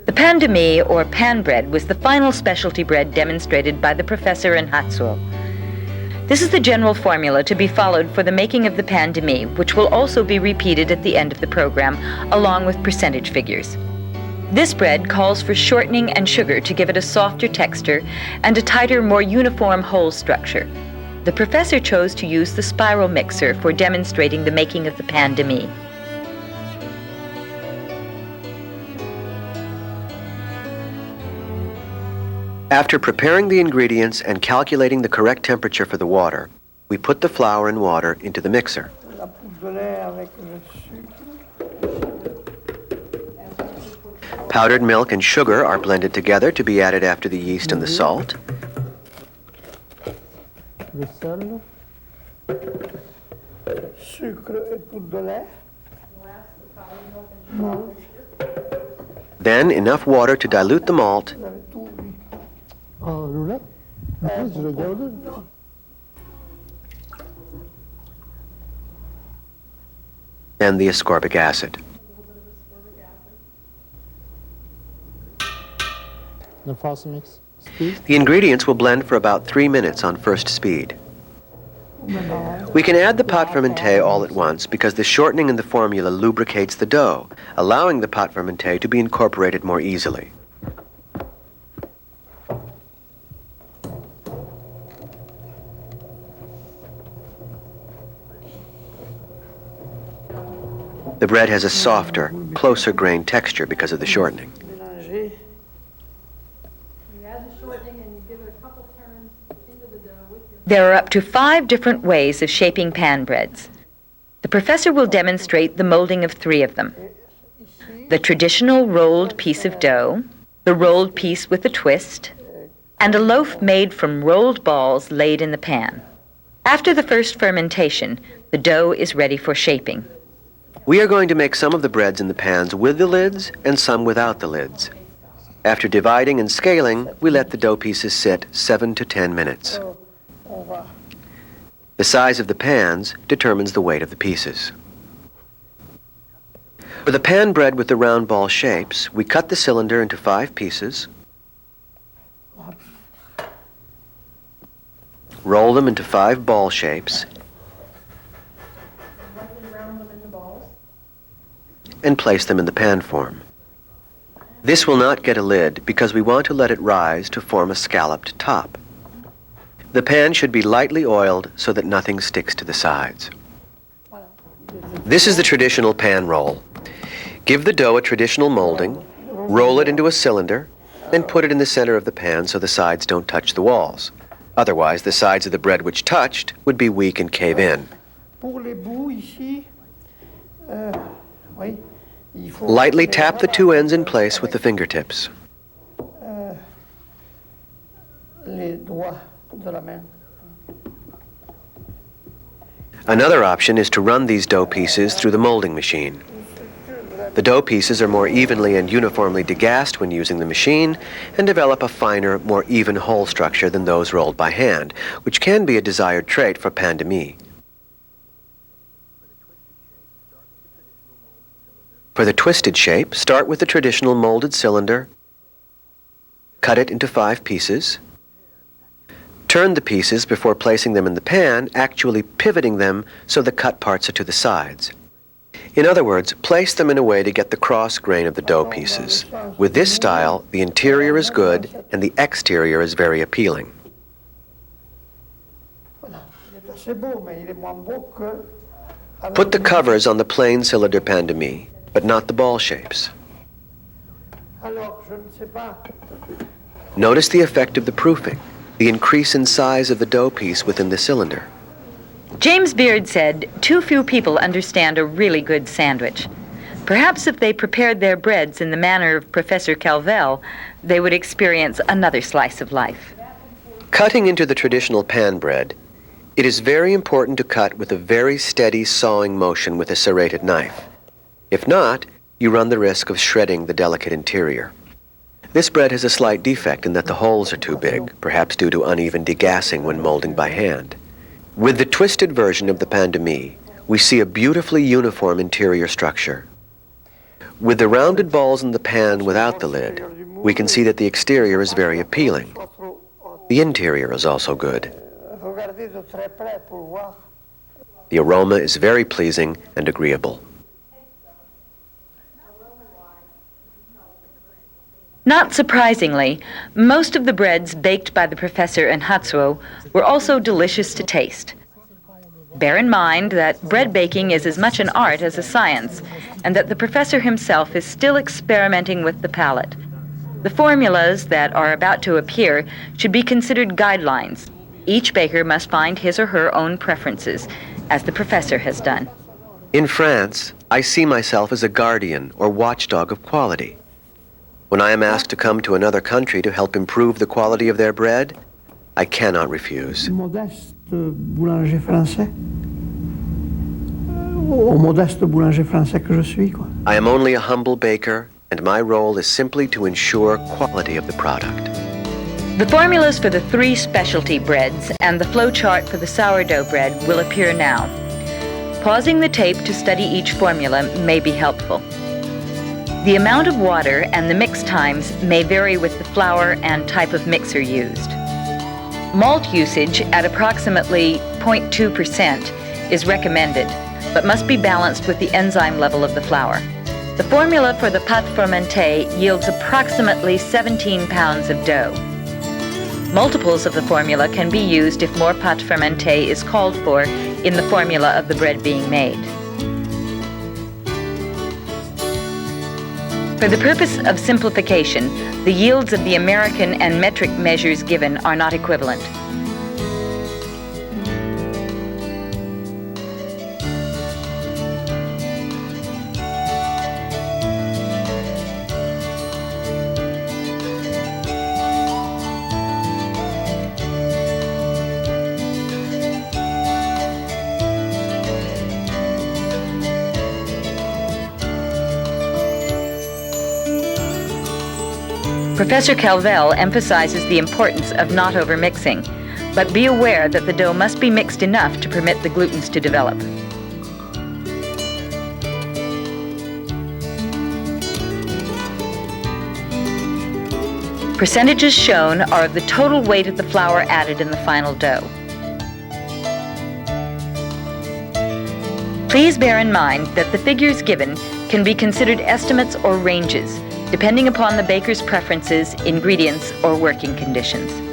The pandem, or pan bread, was the final specialty bread demonstrated by the professor in Hatsuo. This is the general formula to be followed for the making of the pandem, which will also be repeated at the end of the program, along with percentage figures. This bread calls for shortening and sugar to give it a softer texture and a tighter, more uniform hole structure. The professor chose to use the spiral mixer for demonstrating the making of the pandem. After preparing the ingredients and calculating the correct temperature for the water, we put the flour and water into the mixer. Powdered milk and sugar are blended together to be added after the yeast and the salt. Then enough water to dilute the malt and the ascorbic acid. The ingredients will blend for about 3 minutes on first speed. We can add the pâte fermentée all at once because the shortening in the formula lubricates the dough, allowing the pâte fermentée to be incorporated more easily. The bread has a softer, closer grained texture because of the shortening. There are up to 5 different ways of shaping pan breads. The professor will demonstrate the molding of 3 of them. The traditional rolled piece of dough, the rolled piece with a twist, and a loaf made from rolled balls laid in the pan. After the first fermentation, the dough is ready for shaping. We are going to make some of the breads in the pans with the lids and some without the lids. After dividing and scaling, we let the dough pieces sit 7 to 10 minutes. The size of the pans determines the weight of the pieces. For the pan bread with the round ball shapes, we cut the cylinder into 5 pieces, roll them into 5 ball shapes, and place them in the pan form. This will not get a lid because we want to let it rise to form a scalloped top. The pan should be lightly oiled so that nothing sticks to the sides. This is the traditional pan roll. Give the dough a traditional molding, roll it into a cylinder, and put it in the center of the pan so the sides don't touch the walls. Otherwise, the sides of the bread which touched would be weak and cave in. Lightly tap the 2 ends in place with the fingertips. Another option is to run these dough pieces through the molding machine. The dough pieces are more evenly and uniformly degassed when using the machine and develop a finer, more even hole structure than those rolled by hand, which can be a desired trait for pandem. For the twisted shape, start with the traditional molded cylinder, cut it into 5 pieces, turn the pieces before placing them in the pan, actually pivoting them so the cut parts are to the sides. In other words, place them in a way to get the cross grain of the dough pieces. With this style, the interior is good and the exterior is very appealing. Put the covers on the plain cylinder pandem, but not the ball shapes. Notice the effect of the proofing, the increase in size of the dough piece within the cylinder. James Beard said, "Too few people understand a really good sandwich. Perhaps if they prepared their breads in the manner of Professor Calvel, they would experience another slice of life." Cutting into the traditional pan bread, it is very important to cut with a very steady sawing motion with a serrated knife. If not, you run the risk of shredding the delicate interior. This bread has a slight defect in that the holes are too big, perhaps due to uneven degassing when molding by hand. With the twisted version of the pandem, we see a beautifully uniform interior structure. With the rounded balls in the pan without the lid, we can see that the exterior is very appealing. The interior is also good. The aroma is very pleasing and agreeable. Not surprisingly, most of the breads baked by the professor and Hatsuo were also delicious to taste. Bear in mind that bread baking is as much an art as a science, and that the professor himself is still experimenting with the palate. The formulas that are about to appear should be considered guidelines. Each baker must find his or her own preferences, as the professor has done. In France, I see myself as a guardian or watchdog of quality. When I am asked to come to another country to help improve the quality of their bread, I cannot refuse. Modeste boulanger français. Au modeste boulanger français que je suis, quoi. I am only a humble baker, and my role is simply to ensure quality of the product. The formulas for the 3 specialty breads and the flow chart for the sourdough bread will appear now. Pausing the tape to study each formula may be helpful. The amount of water and the mix times may vary with the flour and type of mixer used. Malt usage at approximately 0.2% is recommended, but must be balanced with the enzyme level of the flour. The formula for the pâte fermentée yields approximately 17 pounds of dough. Multiples of the formula can be used if more pâte fermentée is called for in the formula of the bread being made. For the purpose of simplification, the yields of the American and metric measures given are not equivalent. Professor Calvel emphasizes the importance of not overmixing, but be aware that the dough must be mixed enough to permit the glutens to develop. Percentages shown are of the total weight of the flour added in the final dough. Please bear in mind that the figures given can be considered estimates or ranges, depending upon the baker's preferences, ingredients, or working conditions.